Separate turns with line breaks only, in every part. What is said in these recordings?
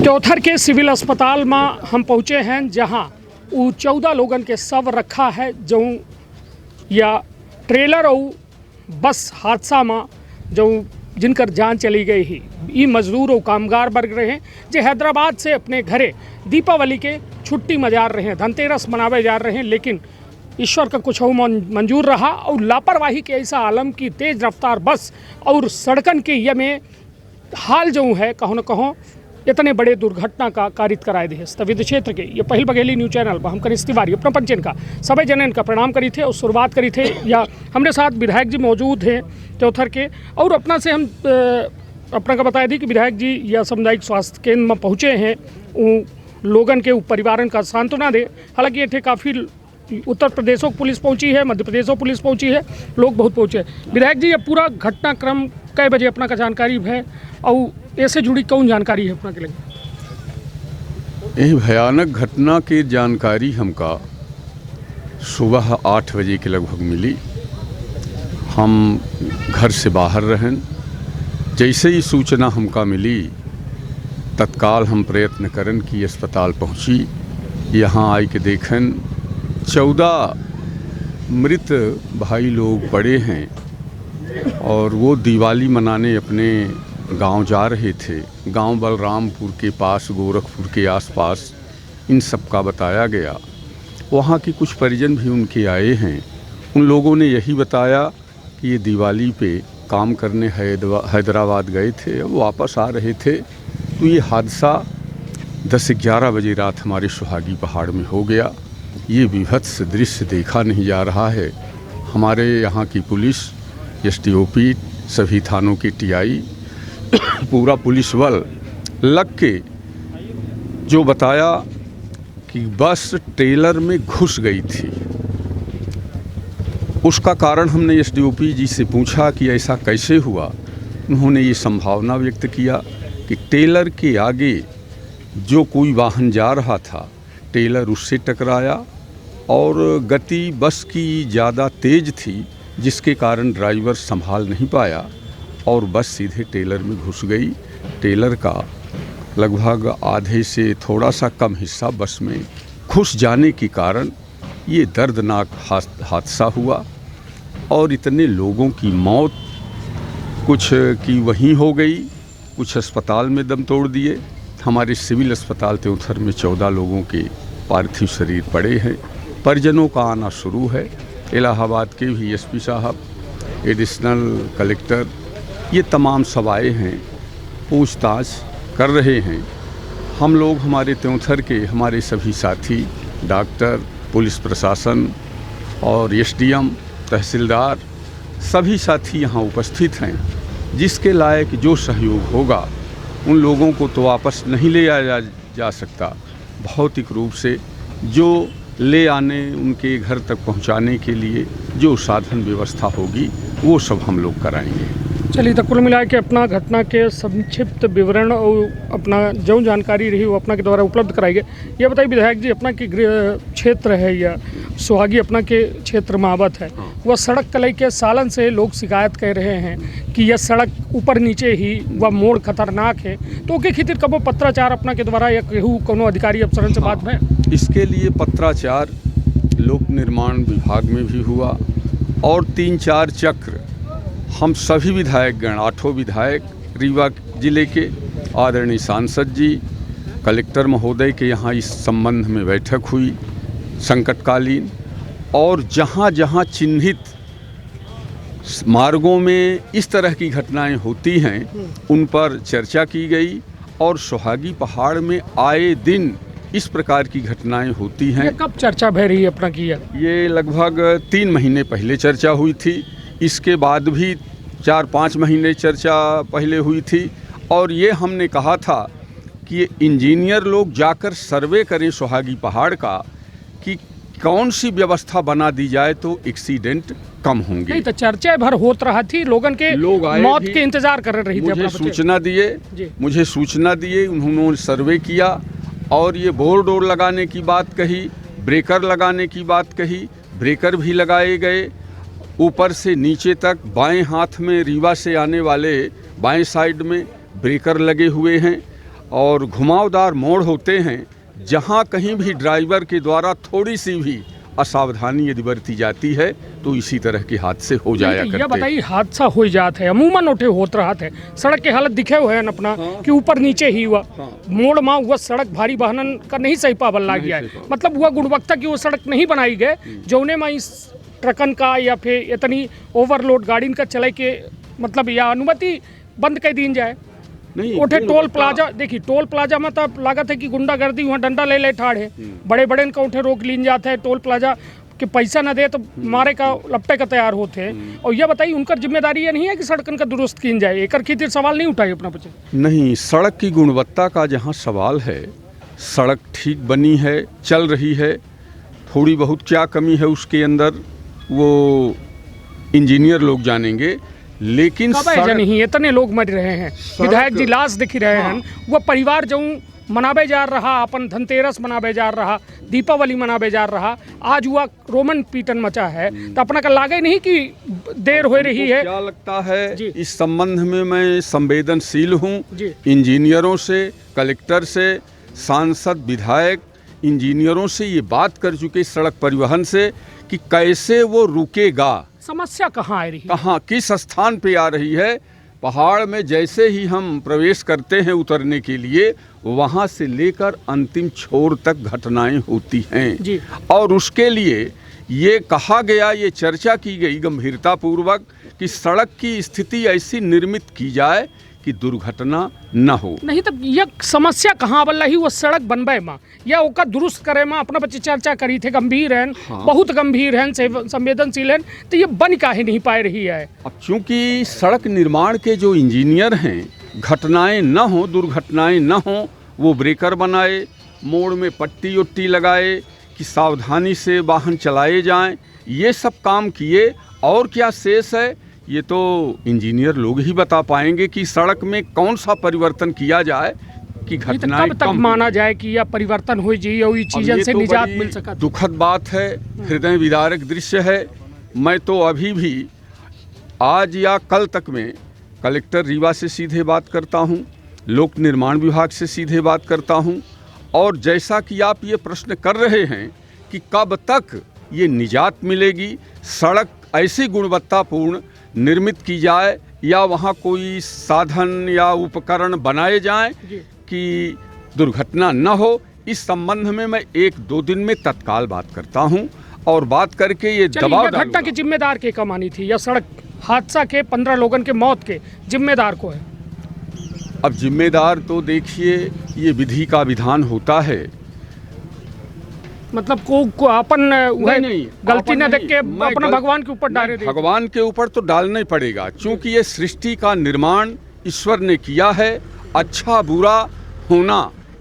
त्योथर के सिविल अस्पताल में हम पहुँचे हैं, जहां वो 14 लोगन के शव रखा है जो या ट्रेलर और बस हादसा में जो जिनकर जान चली गई ही। ये मजदूर और कामगार वर्ग रहे हैं जो हैदराबाद से अपने घरे दीपावली के छुट्टी मजार रहे हैं, धनतेरस मनावे जा रहे हैं, लेकिन ईश्वर का कुछ और मंजूर रहा और लापरवाही के ऐसा आलम की तेज़ रफ्तार बस और सड़कन के ये में हाल जो है कहो न कहो इतने बड़े दुर्घटना का कारित कराए दे। स्थवित क्षेत्र के ये पहल बघेली न्यूज चैनल पर हम कनिष्ठ तिवारी अपना पंचन का सभी जनन का प्रणाम करी थे और शुरुआत करी थे। या हमारे साथ विधायक जी मौजूद हैं त्योथर के, और अपना से हम अपना का बताया थी कि विधायक जी या सामुदायिक स्वास्थ्य केंद्र में पहुँचे हैं लोगन के परिवारन का सांत्वना दे। हालांकि ये काफ़ी उत्तर प्रदेशों पुलिस पहुंची है, मध्य प्रदेशों पुलिस पहुंची है, लोग बहुत पहुंचे। विधायक जी ये पूरा घटनाक्रम कई बजे अपना का जानकारी है और ऐसे जुड़ी कौन जानकारी है अपना के लिए?
यही भयानक घटना की जानकारी हमका सुबह 8 बजे के लगभग मिली। हम घर से बाहर रहें, जैसे ही सूचना हमका मिली तत्काल हम प्रयत्न करन कि अस्पताल पहुंची। यहाँ आई के देखन 14 मृत भाई लोग पड़े हैं और वो दिवाली मनाने अपने गांव जा रहे थे। गांव बलरामपुर के पास, गोरखपुर के आसपास इन सब का बताया गया। वहाँ की कुछ परिजन भी उनके आए हैं। उन लोगों ने यही बताया कि ये दिवाली पे काम करने हैदराबाद गए थे, अब वापस आ रहे थे तो ये हादसा 10-11 बजे रात हमारे सुहागी पहाड़ में हो गया। ये विभत्स दृश्य देखा नहीं जा रहा है। हमारे यहाँ की पुलिस, एसडीओपी, सभी थानों के टीआई, पूरा पुलिस बल लग के जो बताया कि बस ट्रेलर में घुस गई थी। उसका कारण हमने एसडीओपी जी से पूछा कि ऐसा कैसे हुआ। उन्होंने ये संभावना व्यक्त किया कि ट्रेलर के आगे जो कोई वाहन जा रहा था, ट्रेलर उससे टकराया और गति बस की ज़्यादा तेज़ थी, जिसके कारण ड्राइवर संभाल नहीं पाया और बस सीधे ट्रेलर में घुस गई। ट्रेलर का लगभग आधे से थोड़ा सा कम हिस्सा बस में घुस जाने के कारण ये दर्दनाक हादसा हुआ और इतने लोगों की मौत, कुछ की वहीं हो गई, कुछ अस्पताल में दम तोड़ दिए। हमारे सिविल अस्पताल त्योथर में 14 लोगों के पार्थिव शरीर पड़े हैं। परिजनों का आना शुरू है। इलाहाबाद के भी एसपी साहब, एडिशनल कलेक्टर, ये तमाम सब आए हैं, पूछताछ कर रहे हैं। हम लोग हमारे त्योथर के हमारे सभी साथी, डॉक्टर, पुलिस प्रशासन और एसडीएम, तहसीलदार, सभी साथी यहाँ उपस्थित हैं। जिसके लायक जो सहयोग होगा उन लोगों को तो वापस नहीं ले आया जा सकता, भौतिक रूप से जो ले आने, उनके घर तक पहुंचाने के लिए जो साधन व्यवस्था होगी वो सब हम लोग कराएंगे।
चलिए, तो कुल मिला के अपना घटना के संक्षिप्त विवरण और अपना जो जानकारी रही वो अपना के द्वारा उपलब्ध कराई गई। ये बताइए विधायक जी, अपना के गृह क्षेत्र है या सुहागी अपना के क्षेत्र में आवत है, वह सड़क कलई के सालन से लोग शिकायत कर रहे हैं कि यह सड़क ऊपर नीचे ही वह मोड़ खतरनाक है, तो के खितिर कबो पत्राचार अपना के द्वारा या केहू कोनो अधिकारी अफसरन से बात है?
इसके लिए पत्राचार लोक निर्माण विभाग में भी हुआ और 3-4 चक्र हम सभी विधायकगण, 8 विधायक रीवा जिले के, आदरणीय सांसद जी, कलेक्टर महोदय के यहाँ इस संबंध में बैठक हुई संकटकालीन, और जहाँ जहाँ चिन्हित मार्गों में इस तरह की घटनाएं होती हैं उन पर चर्चा की गई। और सुहागी पहाड़ में आए दिन इस प्रकार की घटनाएं होती हैं।
ये कब चर्चा भय रही अपना की?
ये लगभग 3 महीने पहले चर्चा हुई थी। इसके बाद भी 4-5 महीने चर्चा पहले हुई थी और ये हमने कहा था कि ये इंजीनियर लोग जाकर सर्वे करें सुहागी पहाड़ का कि कौन सी व्यवस्था बना दी जाए तो एक्सीडेंट कम होंगे।
नहीं तो चर्चा भर होत रहा थी, लोगन के
लोग
मौत के इंतजार कर रही थी।
मुझे सूचना दिए, उन्होंने सर्वे किया और ये बोर्ड लगाने की बात कही, ब्रेकर लगाने की बात कही, ब्रेकर भी लगाए गए। ऊपर से नीचे तक बाएं हाथ में रीवा से आने वाले बाएं साइड में ब्रेकर लगे हुए हैं और घुमावदार मोड़ होते हैं, जहाँ कहीं भी ड्राइवर के द्वारा थोड़ी सी भी असावधानी यदि बरती जाती है तो इसी तरह के हादसे हो जाया करते
ये बताइए, हादसा हो जाता है अमूमन उठे होत रहा है, सड़क के हालत दिखे हुए हैं अपना कि ऊपर नीचे ही हुआ, मोड़ में हुआ सड़क भारी वाहन का नहीं सही पावल ला गया है, मतलब हुआ गुणवत्ता की वो सड़क नहीं बनाई गए जौने में इस ट्रकन का या फिर इतनी ओवरलोड गाड़ी का चले के मतलब या अनुमति बंद कर दी जाए। उठे टोल प्लाजा, देखिए टोल प्लाजा में तो लागत है कि गुंडागर्दी वहाँ डंडा ले ले ठाड़े, बड़े बड़े इनका उठे रोक लीन जाते हैं, टोल प्लाजा कि पैसा ना दे तो मारे का लपटे का तैयार होते हैं। और यह बताइए उनका जिम्मेदारी ये नहीं है कि सड़कन का दुरुस्त की जाए, एक खातिर सवाल नहीं उठाए अपना बच्चे?
नहीं, सड़क की गुणवत्ता का जहाँ सवाल है, सड़क ठीक बनी है, चल रही है, थोड़ी बहुत क्या कमी है उसके अंदर वो इंजीनियर लोग जानेंगे, लेकिन
नहीं इतने लोग मर रहे हैं, विधायक जी लाश दिख रहे हैं, वह परिवार जो मनाबे जा रहा, अपन धनतेरस मनाबे जा रहा, दीपावली मनाबे जा रहा, आज हुआ रोमन पीटन मचा है, तो अपना का लागे नहीं कि देर हो रही है?
क्या लगता है इस संबंध में मैं संवेदनशील हूँ, इंजीनियरों से, कलेक्टर से, सांसद, विधायक, इंजीनियरों से ये बात कर चुके सड़क परिवहन से कि कैसे वो रुकेगा,
समस्या कहाँ आ रही है,
कहाँ किस स्थान पे आ रही है। पहाड़ में जैसे ही हम प्रवेश करते हैं उतरने के लिए, वहाँ से लेकर अंतिम छोर तक घटनाएं होती हैं
जी।
और उसके लिए ये कहा गया, ये चर्चा की गई गंभीरतापूर्वक कि सड़क की स्थिति ऐसी निर्मित की जाए कि दुर्घटना न हो।
नहीं तो यह समस्या कहाँ बल्ला ही वो सड़क बनबे में या ओका दुरुस्त करे में अपना बच्चे चर्चा करी थे, गंभीर हैं, बहुत गंभीर हैं, संवेदनशील हैं, तो ये बन काहे नहीं पा रही है?
अब चूंकि सड़क निर्माण के जो इंजीनियर हैं, घटनाएं न हो, दुर्घटनाएं न हो, वो ब्रेकर बनाए, मोड़ में पट्टी उट्टी लगाए कि सावधानी से वाहन चलाए जाएं, ये सब काम किए। और क्या शेष है ये तो इंजीनियर लोग ही बता पाएंगे कि सड़क में कौन सा परिवर्तन किया जाए कि घटनाएं
कब तक माना जाए कि यह परिवर्तन हो जाए और ये चीज़ों से निजात मिल सका।
दुखद बात है, हृदय विदारक दृश्य है। मैं तो अभी भी आज या कल तक में कलेक्टर रीवा से सीधे बात करता हूँ, लोक निर्माण विभाग से सीधे बात करता हूँ, और जैसा कि आप ये प्रश्न कर रहे हैं कि कब तक ये निजात मिलेगी, सड़क ऐसी गुणवत्तापूर्ण निर्मित की जाए या वहाँ कोई साधन या उपकरण बनाए जाएं कि दुर्घटना न हो, इस संबंध में मैं 1-2 दिन में तत्काल बात करता हूँ और बात करके ये दबाव डालूंगा।
घटना की जिम्मेदार के कमानी थी या सड़क हादसा के 15 लोगों के मौत के जिम्मेदार को है?
अब जिम्मेदार तो देखिए ये विधि का विधान होता है,
मतलब को अपन नहीं गलती न देख के अपना भगवान के ऊपर डाले,
भगवान के ऊपर तो डालना ही पड़ेगा, क्योंकि ये सृष्टि का निर्माण ईश्वर ने किया है। अच्छा बुरा होना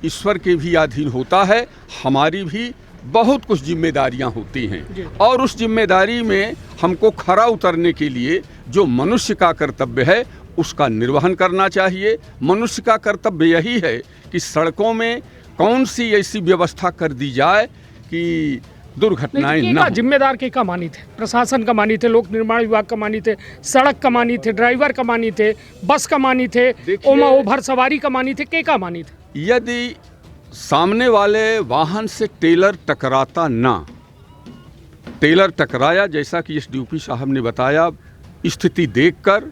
ईश्वर के भी अधीन होता है, हमारी भी बहुत कुछ जिम्मेदारियां होती हैं और उस जिम्मेदारी में हमको खरा उतरने के लिए जो मनुष्य का कर्तव्य है उसका निर्वहन करना चाहिए। मनुष्य का कर्तव्य यही है कि सड़कों में कौन सी ऐसी व्यवस्था कर दी जाए कि दुर्घटनाएं न हो।
जिम्मेदार के का मानी थे? प्रशासन का मानी थे, लोक निर्माण विभाग का मानी थे, सड़क का मानी थे, ड्राइवर का मानी थे, बस का मानी थे, ओवर सवारी का मानी थे, के का मानी थे?
यदि सामने वाले वाहन से टेलर टकराता ना, टेलर टकराया जैसा कि एसडीओपी साहब ने बताया स्थिति देखकर,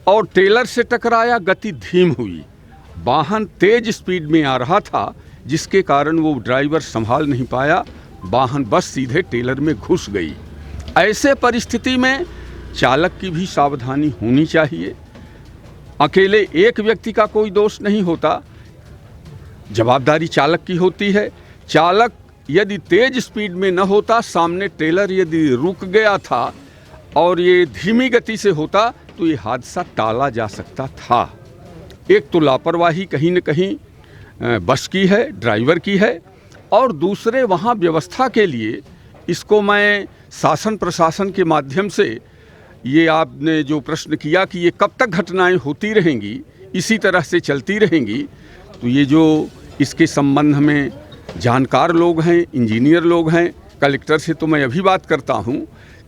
और टेलर से टकराया, गति धीम हुई, वाहन तेज स्पीड में आ रहा था जिसके कारण वो ड्राइवर संभाल नहीं पाया, वाहन बस सीधे टेलर में घुस गई। ऐसे परिस्थिति में चालक की भी सावधानी होनी चाहिए। अकेले एक व्यक्ति का कोई दोष नहीं होता, जवाबदारी चालक की होती है। चालक यदि तेज स्पीड में न होता, सामने टेलर यदि रुक गया था और ये धीमी गति से होता तो ये हादसा टाला जा सकता था। एक तो लापरवाही कहीं न कहीं बस की है, ड्राइवर की है, और दूसरे वहाँ व्यवस्था के लिए इसको मैं शासन प्रशासन के माध्यम से, ये आपने जो प्रश्न किया कि ये कब तक घटनाएं होती रहेंगी, इसी तरह से चलती रहेंगी, तो ये जो इसके संबंध में जानकार लोग हैं, इंजीनियर लोग हैं, कलेक्टर से तो मैं अभी बात करता हूँ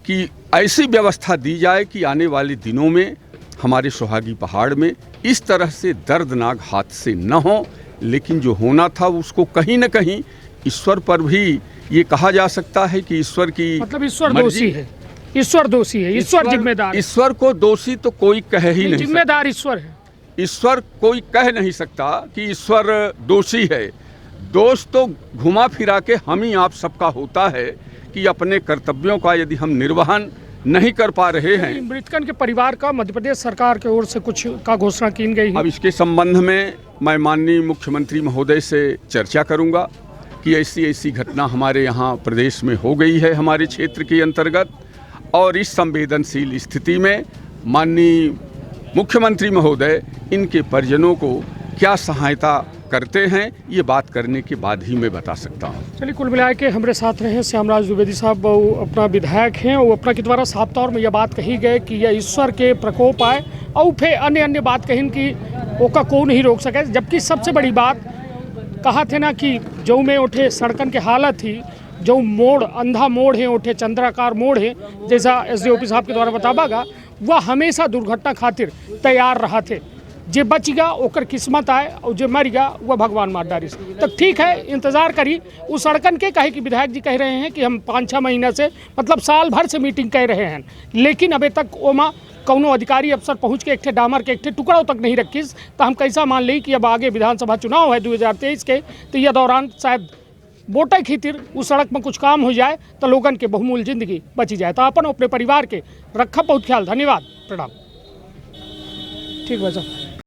कि ऐसी व्यवस्था दी जाए कि आने वाले दिनों में हमारे सुहागी पहाड़ में इस तरह से दर्दनाक हादसे न हो। लेकिन जो होना था उसको कहीं न कहीं ईश्वर पर भी ये कहा जा सकता है कि ईश्वर की
मतलब ईश्वर
मर्जी-
दोषी है, ईश्वर दोषी है, ईश्वर जिम्मेदार है।
ईश्वर को दोषी तो कोई कह ही नहीं सकता।
जिम्मेदार ईश्वर है।
ईश्वर कोई कह नहीं सकता कि ईश्वर दोषी है। दोष तो घुमा फिरा के हम ही आप सबका होता है कि अपने कर्तव्यों का यदि हम निर्वहन नहीं कर पा रहे हैं।
मृतकन के परिवार का मध्य प्रदेश सरकार की ओर से कुछ का घोषणा की गई है।
अब इसके संबंध में मैं माननीय मुख्यमंत्री महोदय से चर्चा करूंगा कि ऐसी घटना हमारे यहाँ प्रदेश में हो गई है हमारे क्षेत्र के अंतर्गत, और इस संवेदनशील स्थिति में माननीय मुख्यमंत्री महोदय इनके परिजनों को क्या सहायता करते हैं, ये बात करने के बाद ही मैं बता सकता हूँ।
चलिए, कुल मिला के हमारे साथ रहे श्यामराज द्विवेदी साहब, वो अपना विधायक हैं। वो अपना के द्वारा साफ तौर में यह बात कही गई कि यह ईश्वर के प्रकोप आए, और फिर अन्य बात कही कि ओका को नहीं रोक सके। जबकि सबसे बड़ी बात कहा थे ना कि जो में उठे सड़कन के हालत थी, जो मोड़ अंधा मोड़ है, उठे चंद्राकार मोड़ है, जैसा एसडीओपी साहब के द्वारा बताबागा, वह हमेशा दुर्घटना खातिर तैयार रहा थे। जे बच गया ओकर किस्मत आए, और जो मर गया वह भगवान मार डारी। तो ठीक है, इंतजार करी उस सड़कन के। कहे कि विधायक जी कह रहे हैं कि हम 5-6 महीना से, मतलब साल भर से मीटिंग कर रहे हैं, लेकिन अभी तक ओमा कौनो अधिकारी अफसर पहुंच के एक ठे डामर के एक ठे टुकड़ों तक नहीं रखीस। तो हम कैसा मान ली कि अब आगे विधानसभा चुनाव है 2023 के, तो यह दौरान शायद वोटे खातिर उस सड़क में कुछ काम हो जाए तो लोगन के बहुमूल्य जिंदगी बची जाए। तो अपन अपने परिवार के रखा बहुत ख्याल। धन्यवाद, प्रणाम। ठीक भाई साहब।